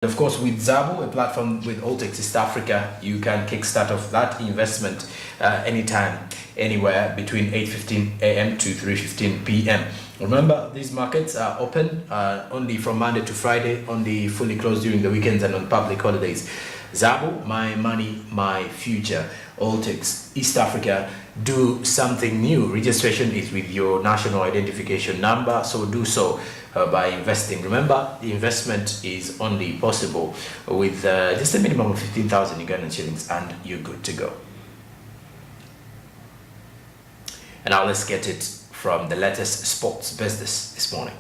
Of course, with Zabo, a platform with Altex East Africa, you can kickstart off that investment anytime, anywhere between 8:15 a.m. to 3:15 p.m. Remember, these markets are open only from Monday to Friday, only fully closed during the weekends and on public holidays. Zabo, my money, my future. Altex East Africa, do something new. Registration is with your national identification number, so do so by investing. Remember, the investment is only possible with just a minimum of 15,000 Ugandan shillings, and you're good to go. And now let's get it from the latest sports business this morning.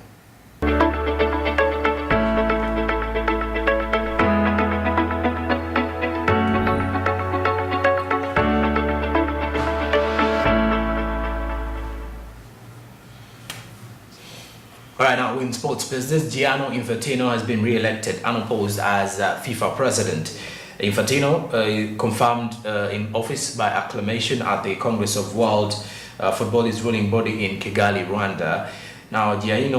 All right, now in sports business, Gianni Infantino has been re-elected unopposed as FIFA president. Infantino confirmed in office by acclamation at the Congress of World Football's ruling body in Kigali, Rwanda. Now, Gianni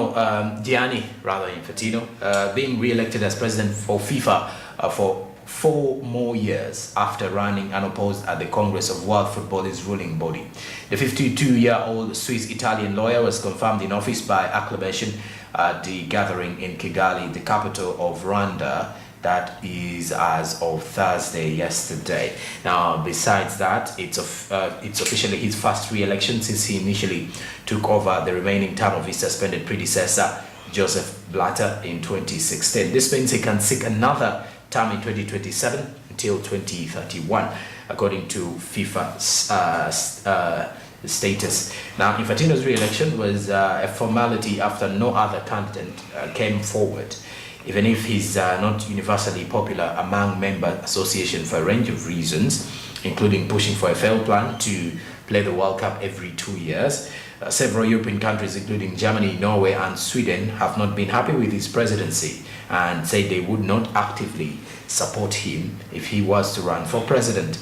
Infantino being re-elected as president for FIFA for 4 more years after running unopposed at the Congress of World Football's ruling body. The 52-year-old Swiss-Italian lawyer was confirmed in office by acclamation at the gathering in Kigali, the capital of Rwanda. That is as of Thursday yesterday. Now, besides that, it's officially his first re-election since he initially took over the remaining term of his suspended predecessor, Joseph Blatter, in 2016. This means he can seek another term in 2027 until 2031, according to FIFA status. Now, Infantino's re-election was a formality after no other candidate came forward, even if he's not universally popular among member associations for a range of reasons, including pushing for a failed plan to play the World Cup every 2 years. Several European countries, including Germany, Norway, and Sweden, have not been happy with his presidency and said they would not actively support him if he was to run for president.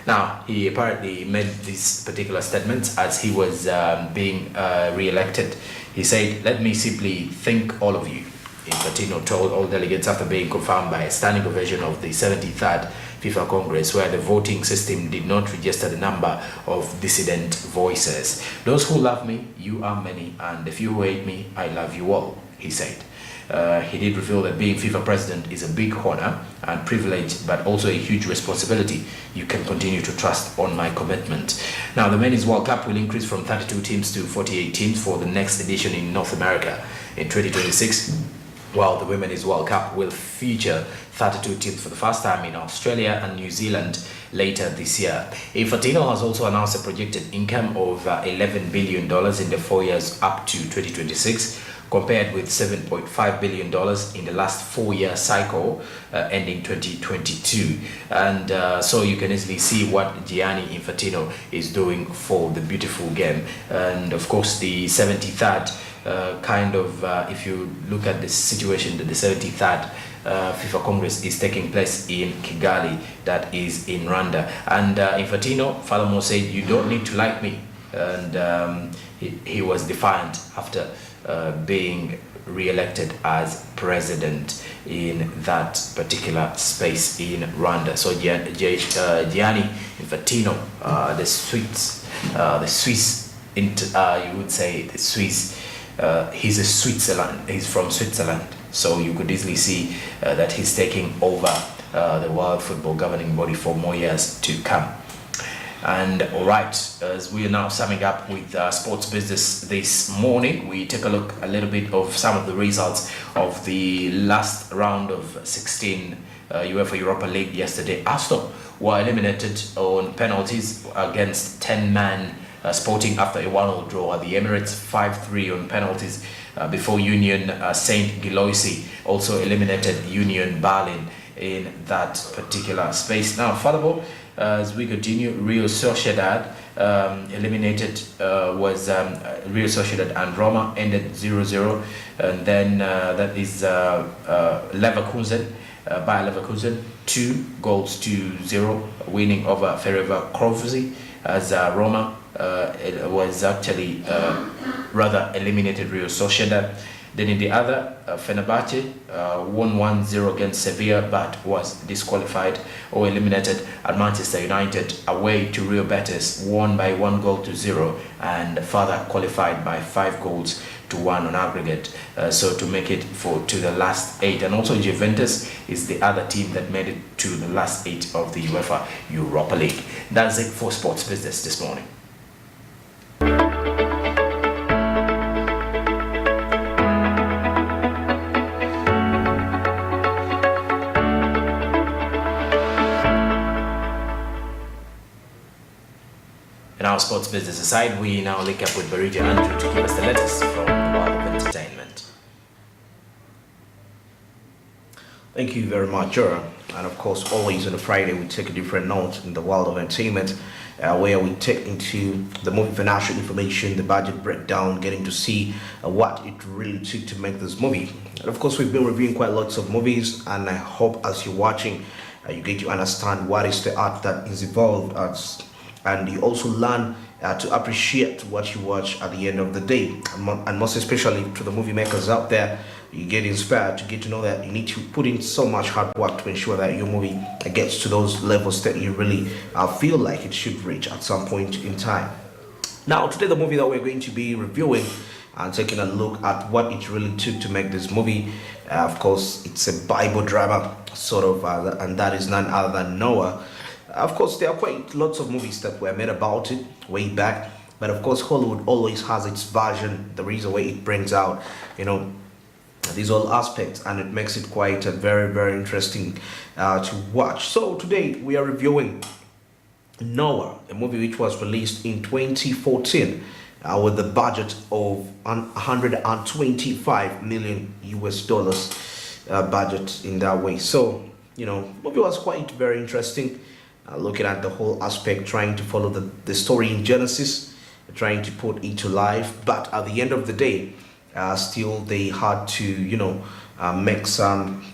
Now, he apparently made this particular statement as he was being re-elected. He said, "Let me simply thank all of you," Infantino told all delegates after being confirmed by a standing ovation of the 73rd FIFA Congress, where the voting system did not register the number of dissident voices. "Those who love me, you are many, and the few who hate me, I love you all," he said. He did reveal that being FIFA president is a big honor and privilege, but also a huge responsibility. "You can continue to trust on my commitment." Now, the Men's World Cup will increase from 32 teams to 48 teams for the next edition in North America in 2026, while the Women's World Cup will feature 32 teams for the first time in Australia and New Zealand later this year. Infantino has also announced a projected income of $11 billion in the 4 years up to 2026, compared with $7.5 billion in the last 4-year cycle ending 2022. And so you can easily see what Gianni Infantino is doing for the beautiful game. And of course, the 73rd if you look at the situation, that the 73rd FIFA Congress is taking place in Kigali, that is in Rwanda. And Infantino furthermore said, "You don't need to like me." And he was defiant after being re-elected as president in that particular space in Rwanda. So Gianni Infantino, the Swiss, you would say the Swiss. He's a Switzerland. He's from Switzerland, so you could easily see that he's taking over the World Football Governing Body for more years to come. And all right, as we are now summing up with sports business this morning, we take a look a little bit of some of the results of the last round of 16 UEFA Europa League yesterday. Arsenal were eliminated on penalties against 10-man Sporting after a 1-1 draw at the Emirates, 5-3 on penalties before Union Saint Gilloise also eliminated Union Berlin in that particular space. Now, furthermore, as we continue, Real Sociedad eliminated Real Sociedad and Roma ended 0-0, and then that is Leverkusen, Bayer Leverkusen 2-0 winning over Ferencváros Krovizi, as Roma it was actually rather eliminated Real Sociedad. Then in the other, Fenerbahce won 1-0 against Sevilla but was disqualified or eliminated. And Manchester United away to Real Betis won by 1-0 and further qualified by 5-1 on aggregate, so to make it to the last 8. And also Juventus is the other team that made it to the last 8 of the UEFA Europa League. That's it for sports business this morning. In our sports business aside, we now link up with Barija Andrew to give us the latest from the world of entertainment. Thank you very much, Jura. And of course, always on a Friday, we take a different note in the world of entertainment, where we take into the movie financial information, the budget breakdown, getting to see what it really took to make this movie. And of course, we've been reviewing quite lots of movies, and I hope as you're watching, you get to understand what is the art that is involved, and you also learn to appreciate what you watch at the end of the day. And most especially to the movie makers out there, you get inspired to get to know that you need to put in so much hard work to ensure that your movie gets to those levels that you really feel like it should reach at some point in time. Now, today the movie that we're going to be reviewing and taking a look at what it really took to make this movie, of course, it's a Bible drama sort of, and that is none other than Noah. Of course, there are quite lots of movies that were made about it way back, but of course Hollywood always has its version, the reason why it brings out, these all aspects, and it makes it quite a very, very interesting to watch. So today we are reviewing Noah, a movie which was released in 2014 with a budget of 125 million US dollars budget in that way. So, movie was quite very interesting. Looking at the whole aspect, trying to follow the story in Genesis, trying to put it to life, but at the end of the day, still they had to make some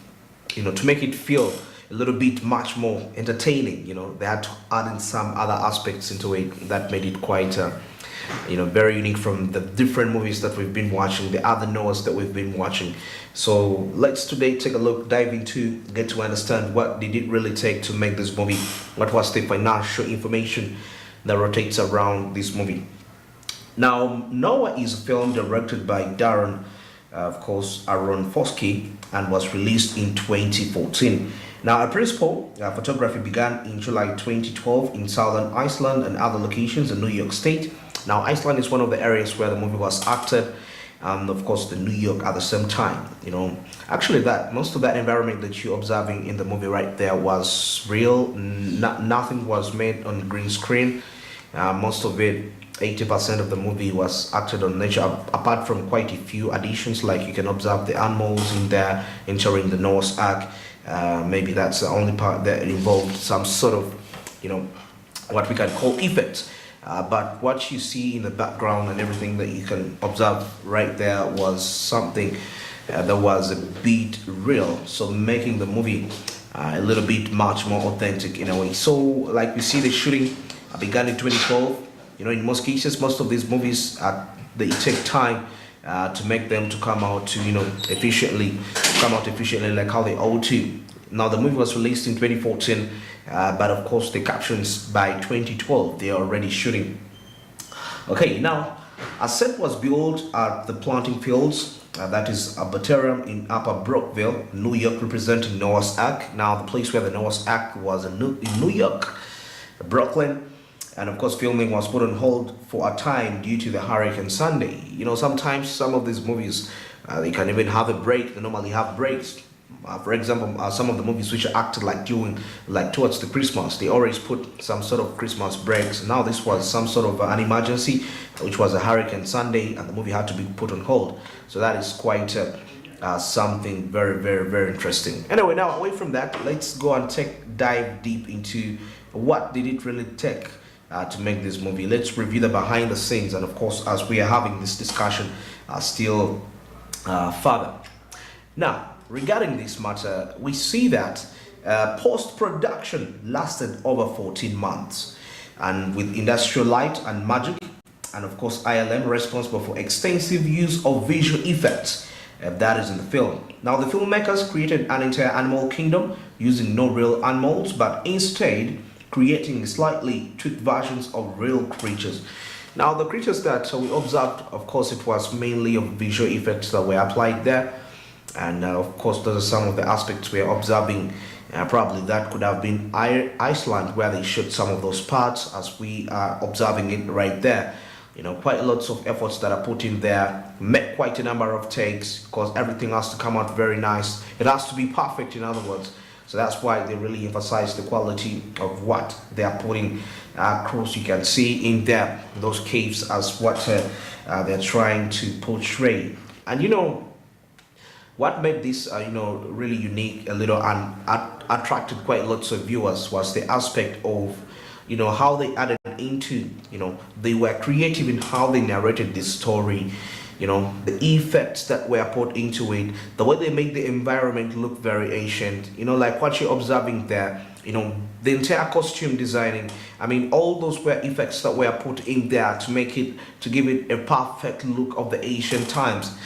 to make it feel a little bit much more entertaining. They had to add in some other aspects into it that made it quite very unique from the different movies that we've been watching, the other Noahs that we've been watching. So let's today take a look, dive into, get to understand what did it really take to make this movie, what was the financial information that rotates around this movie. Now, Noah is a film directed by Darren, of course, Aronofsky, and was released in 2014. Now, a principal photography began in July 2012 in southern Iceland and other locations in New York State. Now, Iceland is one of the areas where the movie was acted, and of course, the New York at the same time. Actually, that most of that environment that you're observing in the movie right there was real. Nothing was made on green screen. Most of it, 80% of the movie was acted on nature, apart from quite a few additions, like you can observe the animals in there entering the Noah's Ark. Maybe that's the only part that involved some sort of, what we can call effects. But what you see in the background and everything that you can observe right there was something that was a bit real. So making the movie a little bit much more authentic in a way. So like we see the shooting began in 2012. In most cases, most of these movies, they take time to make them to come out to, efficiently, like how they ought to. Now, the movie was released in 2014, but of course, the captions by 2012, they are already shooting. Okay, now, a set was built at the planting fields, that is a bacterium in Upper Brookville, New York, representing Noah's Ark. Now, the place where the Noah's Ark was in New York, Brooklyn. And of course, filming was put on hold for a time due to the Hurricane Sunday. Sometimes some of these movies, they can even have a break. They normally have breaks. For example, some of the movies which are acted towards the Christmas, they always put some sort of Christmas breaks. Now this was some sort of an emergency, which was a Hurricane Sunday, and the movie had to be put on hold. So that is quite something very, very, very interesting. Anyway, now away from that, let's go and dive deep into what did it really take to make this movie. Let's review the behind the scenes, and of course, as we are having this discussion, still further. Now, regarding this matter, we see that post-production lasted over 14 months, and with Industrial Light and Magic, and of course ILM responsible for extensive use of visual effects, that is in the film. Now, the filmmakers created an entire animal kingdom using no real animals, but instead creating slightly tweaked versions of real creatures. Now, the creatures that we observed, of course, it was mainly of visual effects that were applied there. And of course, those are some of the aspects we're observing. Probably that could have been Iceland, where they shot some of those parts as we are observing it right there. You know, quite lots of efforts that are put in there, make quite a number of takes because everything has to come out very nice. It has to be perfect, in other words. So that's why they really emphasize the quality of what they are putting across. You can see in there those caves as what they're trying to portray. And you know, what made this really unique, a little, and attracted quite lots of viewers was the aspect of how they added into, they were creative in how they narrated this story, the effects that were put into it, the way they make the environment look very ancient, like what you're observing there, the entire costume designing. I mean, all those were effects that were put in there to make it, to give it a perfect look of the ancient times,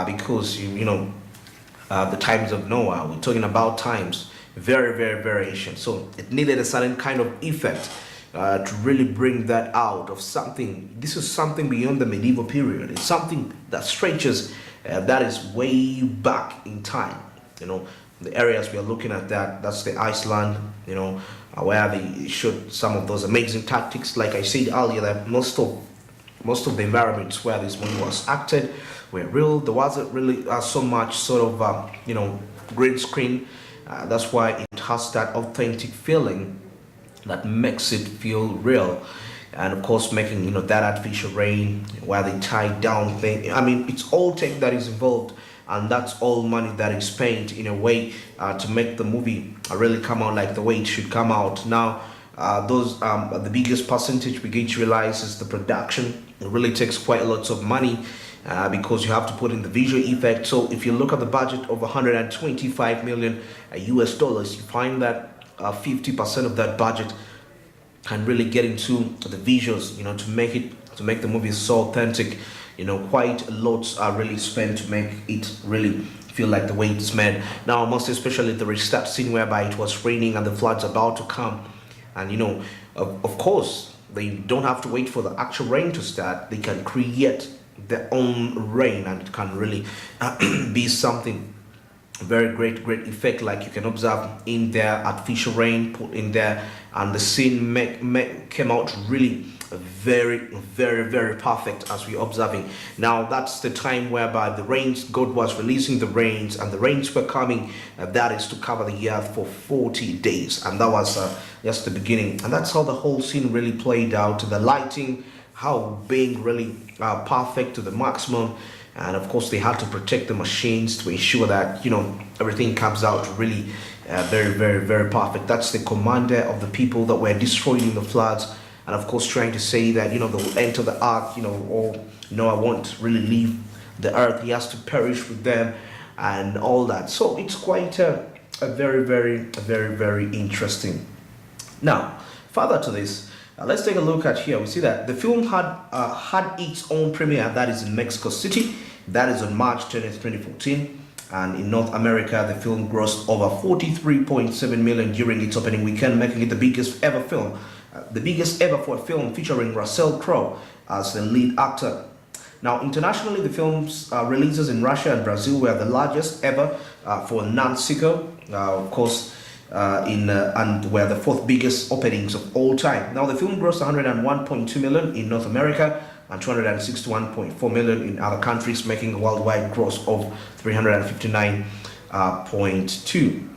because the times of Noah, we're talking about times very, very, very ancient. So it needed a certain kind of effect to really bring that out of something. This is something beyond the medieval period. It's something that stretches, that is way back in time. The areas we are looking at, that's the Iceland, where they showed some of those amazing tactics. Like I said earlier, that most of the environments where this movie was acted were real. There wasn't really so much sort of green screen. That's why it has that authentic feeling that makes it feel real. And of course, making that artificial rain where they tie down thing. I mean, it's all tech that is involved, and that's all money that is spent in a way to make the movie really come out like the way it should come out. Now, the biggest percentage we get to realize is the production. It really takes quite a lot of money because you have to put in the visual effect. So if you look at the budget of 125 million US dollars, you find that 50% of that budget can really get into the visuals, to make the movie so authentic. Quite lots are really spent to make it really feel like the way it's made. Now, most especially the restart scene whereby it was raining and the floods about to come. And of course, they don't have to wait for the actual rain to start. They can create their own rain, and it can really be something very great effect, like you can observe in their artificial rain put in there, and the scene came out really very, very, very perfect as we're observing. Now, that's the time whereby the rains, God was releasing the rains, and the rains were coming, that is to cover the earth for 40 days, and that was just the beginning. And that's how the whole scene really played out. The lighting, how being really perfect to the maximum. And of course, they had to protect the machines to ensure that everything comes out really very, very, very perfect. That's the commander of the people that were destroyed in the floods, and of course trying to say that they will enter the ark, or Noah won't really leave the earth. He has to perish with them and all that. So it's quite a very, very, very, very interesting. Now, further to this, let's take a look at here. We see that the film had its own premiere, that is in Mexico City. That is on March 20th, 2014. And in North America, the film grossed over 43.7 million during its opening weekend, making it the biggest ever film, the biggest ever for a film featuring Russell Crowe as the lead actor. Now, internationally, the film's releases in Russia and Brazil were the largest ever for a non-sequel, of course, and were the fourth biggest openings of all time. Now, the film grossed 101.2 million in North America and 261.4 million in other countries, making a worldwide gross of 359.2.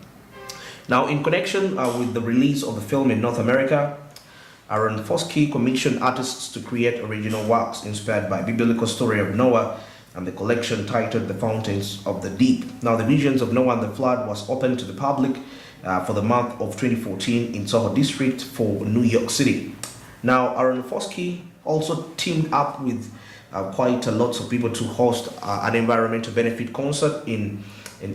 Now, in connection with the release of the film in North America, Aaron Foskey commissioned artists to create original works inspired by biblical story of Noah and the collection titled The Fountains of the Deep. Now, the visions of Noah and the flood was open to the public for the month of 2014 in Soho District for New York City. Now, Aaron Foskey also teamed up with quite a lot of people to host an environmental benefit concert in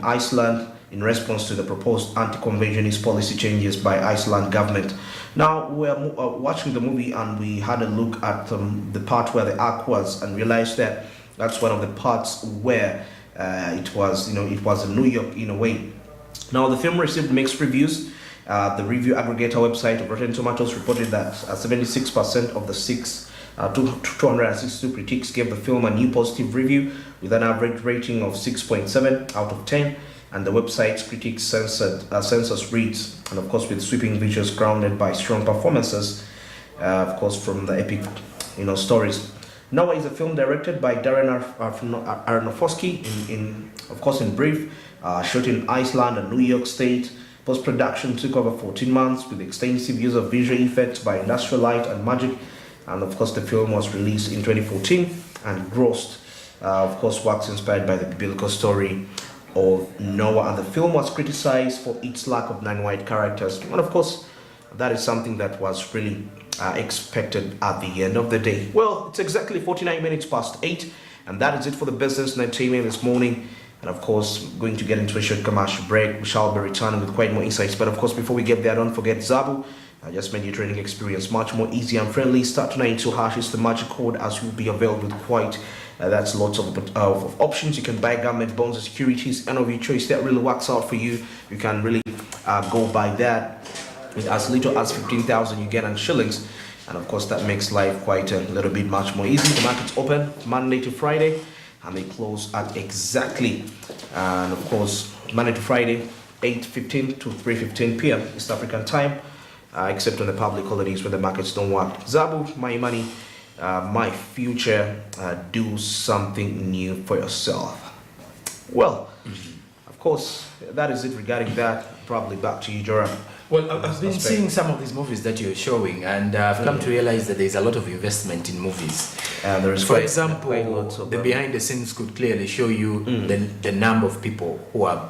Iceland in response to the proposed anti-conventionist policy changes by Iceland government. Now, we are watching the movie and we had a look at the part where the ark was and realized that that's one of the parts where it was in New York in a way. Now the film received mixed reviews. The review aggregator website of Rotten Tomatoes reported that 76% of the 262 critics gave the film a new positive review with an average rating of 6.7 out of 10. And the website's critics census reads, and of course with sweeping visuals grounded by strong performances, of course from the epic, stories. Noah is a film directed by Darren Aronofsky. In brief, shot in Iceland and New York State. Post-production took over 14 months with extensive use of visual effects by Industrial Light and Magic. And of course, the film was released in 2014 and grossed, works inspired by the biblical story of Noah. And the film was criticized for its lack of non-white characters. And of course, that is something that was really expected at the end of the day. Well, it's exactly 49 minutes past 8, and that is it for the business and entertainment this morning. And of course, going to get into a short commercial break. We shall be returning with quite more insights. But of course, before we get there, don't forget Zabu. Just made your trading experience much more easy and friendly. Start tonight to hash is the magic code, as you'll be availed with quite that's lots of options. You can buy government bonds and securities, and of your choice that really works out for you. You can really go by that with as little as 15,000 you get in shillings, and of course that makes life quite a little bit much more easy. The market's open Monday to Friday, and they close at exactly, and of course Monday to Friday 8:15 to 3:15 p.m. East African time, except on the public holidays where the markets don't work. Zabu, my money, my future. Do something new for yourself. Well, of course, that is it regarding that. Probably back to you, Joram. Well, I've been seeing some of these movies that you're showing, and I've come to realize that there's a lot of investment in movies. There is, for example, the behind the scenes could clearly show you the number of people who are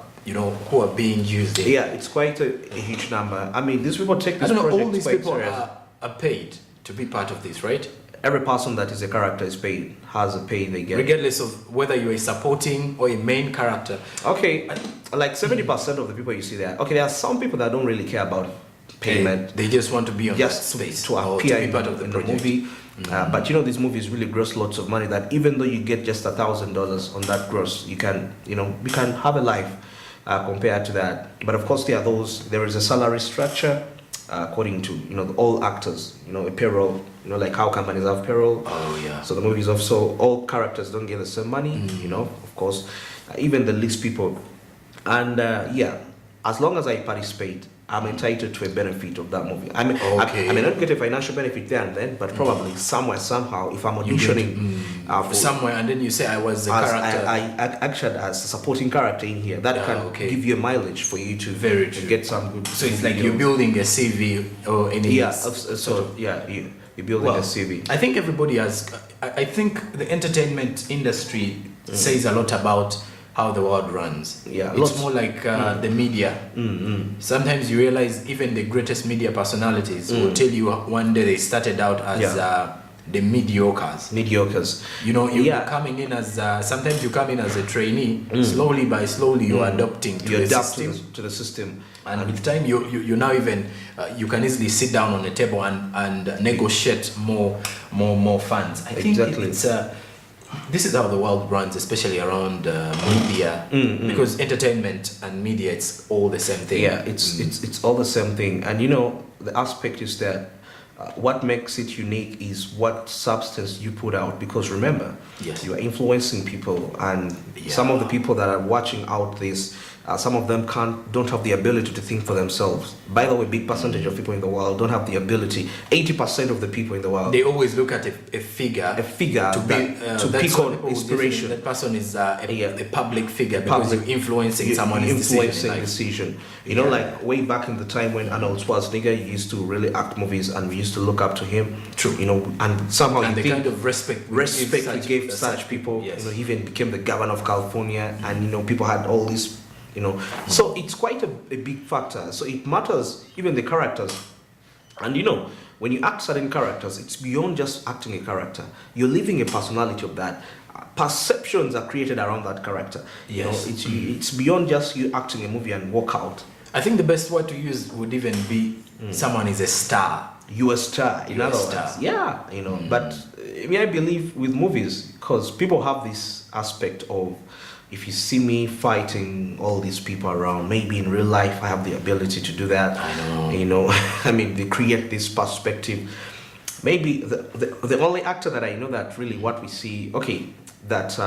being used. Yeah, it's quite a huge number. I mean, these people take this project quite all these people serious. Are paid to be part of this, right? Every person that is a character is paid, has a pay they get. Regardless of whether you're a supporting or a main character. Okay, like 70% of the people you see there. Okay, there are some people that don't really care about payment. They just want to be on just that space to appear to be part of the project. movie. But these movies really gross lots of money, that even though you get just $1,000 on that gross, you can have a life compared to that. But of course there is a salary structure according to all actors, a payroll, like how companies have payroll. Oh yeah. So the movies also, all characters don't get the same money, of course, even the least people. And as long as I participate, I'm entitled to a benefit of that movie. I may not get a financial benefit there and then, but probably somewhere, somehow, if I'm auditioning somewhere, and then you say I was a character. I acted as a supporting character in here. That can give you a mileage for you to get some good. So it's like you're building a CV or any. Yeah. You're building a CV. I think everybody has. I think the entertainment industry says a lot about how the world runs. Yeah, it's more like the media. Sometimes you realize even the greatest media personalities will tell you one day they started out as the mediocres. You're coming in as sometimes you come in as a trainee. Slowly you're adopting to the system. And with time you now even you can easily sit down on the table and negotiate more funds. I think it's this is how the world runs, especially around media, because entertainment and media, it's all the same thing. Yeah, it's all the same thing. And the aspect is that what makes it unique is what substance you put out. Because remember, you are influencing people, and some of the people that are watching out this, some of them don't have the ability to think for themselves. By the way, big percentage of people in the world don't have the ability. 80% of the people in the world, they always look at a figure to pick on inspiration. That person is a public figure because you're influencing someone's decision. Like way back in the time when Arnold Schwarzenegger used to really act movies, and we used to look up to him. True. And somehow the kind of respect we gave such people. He even became the governor of California, and people had all these. So it's quite a big factor. So it matters, even the characters. And when you act certain characters, it's beyond just acting a character. You're living a personality of that. Perceptions are created around that character. It's beyond just you acting a movie and walk out. I think the best word to use would even be someone is a star. You're a star, in other words. Yeah, But I believe with movies, because people have this aspect of if you see me fighting all these people around, maybe in real life I have the ability to do that. I know. You know, I mean, they create this perspective. Maybe the only actor that I know that really what we see, okay, that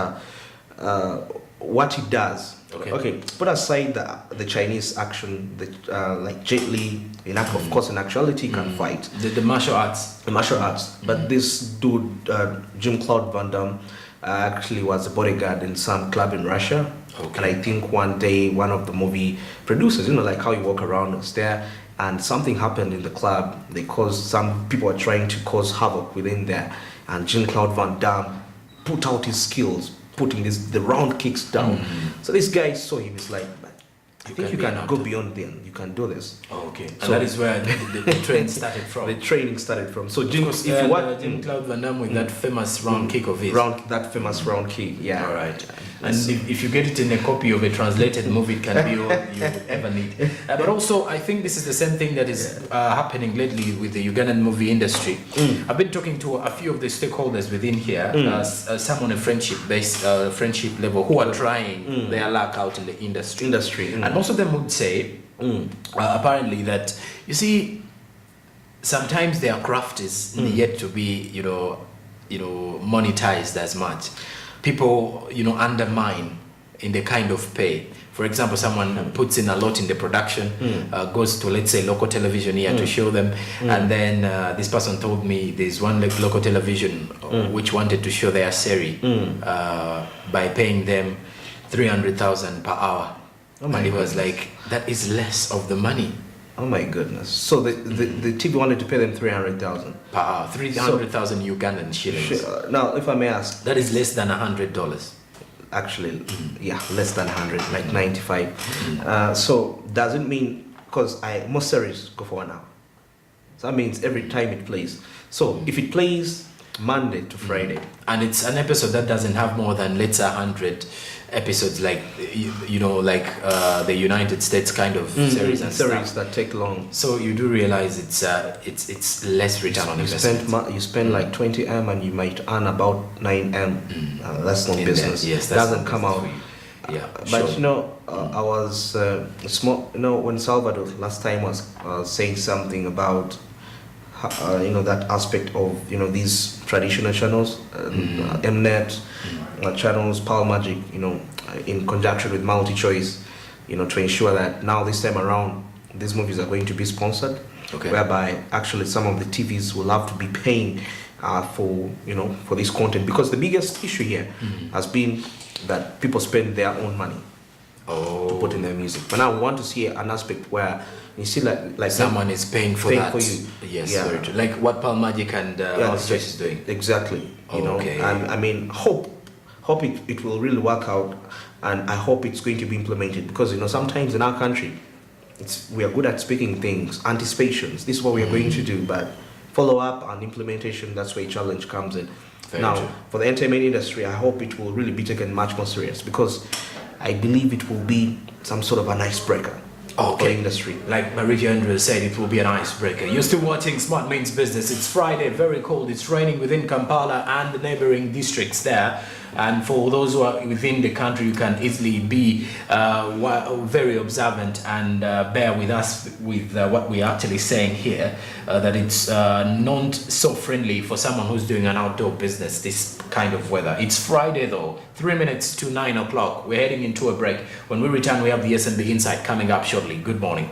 what he does. Okay, put aside the Chinese action, like Jet Li, of course, in actuality, can fight. The martial arts. The martial arts. But this dude, Jean-Claude Van Damme, actually was a bodyguard in some club in Russia. Okay. And I think one day, one of the movie producers, you know, like how you walk around, was there, and something happened in the club. Some people are trying to cause havoc within there. And Jean-Claude Van Damme put out his skills, putting the round kicks down. So this guy saw him, he's like, I think you can go beyond them. You can do this. Oh, okay. And so that is where the trend started from. The training started from. So if you watch Jean-Claude Van Damme with that famous round kick of his. That famous round kick, yeah. All right. And if you get it in a copy of a translated movie, it can be all you ever need. But also, I think this is the same thing that is happening lately with the Ugandan movie industry. I've been talking to a few of the stakeholders within here, some on a friendship-based friendship level, who are trying their luck out in the industry. And most of them would say, apparently, that, you see, sometimes their craft is yet to be, monetized as much. People, undermine in the kind of pay. For example, someone puts in a lot in the production, goes to, let's say, local television here to show them, and then this person told me there's one local television which wanted to show their series by paying them 300,000 per hour. And it was like, that is less of the money. Oh my goodness. So the TV wanted to pay them 300,000 per hour, 300,000 Ugandan shillings. Now, if I may ask, that is less than $100. Actually, yeah, less than 100, like 95. So does it mean, because most series go for 1 hour, so that means every time it plays. So if it plays Monday to Friday, and it's an episode that doesn't have more than, let's say, 100 episodes, like the United States kind of series and series stuff that take long. So you do realize it's less return on investment. You spend like 20M and you might earn about 9M. That's not business. Yes, that doesn't come out. Yeah, but sure. I was small. When Salvador last time was saying something about that aspect of these traditional channels, Mnet channels, Power Magic, in conjunction with Multi Choice, to ensure that now this time around these movies are going to be sponsored, whereby actually some of the TVs will have to be paying for this content, because the biggest issue here has been that people spend their own money to put in their music. But now we want to see an aspect where you see like someone is paying for that. For you. Yes, very true. Like what Power Magic and Multi Choice is doing. Exactly. And I mean, hope it will really work out, and I hope it's going to be implemented, because sometimes in our country we are good at speaking things, anticipations, this is what we are going to do, but follow up and implementation, that's where a challenge comes in. Very true. For the entertainment industry, I hope it will really be taken much more serious, because I believe it will be some sort of an icebreaker for the industry. Like Marija Andrews said, it will be an icebreaker. You're still watching Smart Means Business. It's Friday, very cold. It's raining within Kampala and the neighboring districts there. And for those who are within the country, you can easily be very observant and bear with us with what we're actually saying here, that it's not so friendly for someone who's doing an outdoor business, this kind of weather. It's Friday though, 3 minutes to 9 o'clock. We're heading into a break. When we return, we have the S&B Insight coming up shortly. Good morning.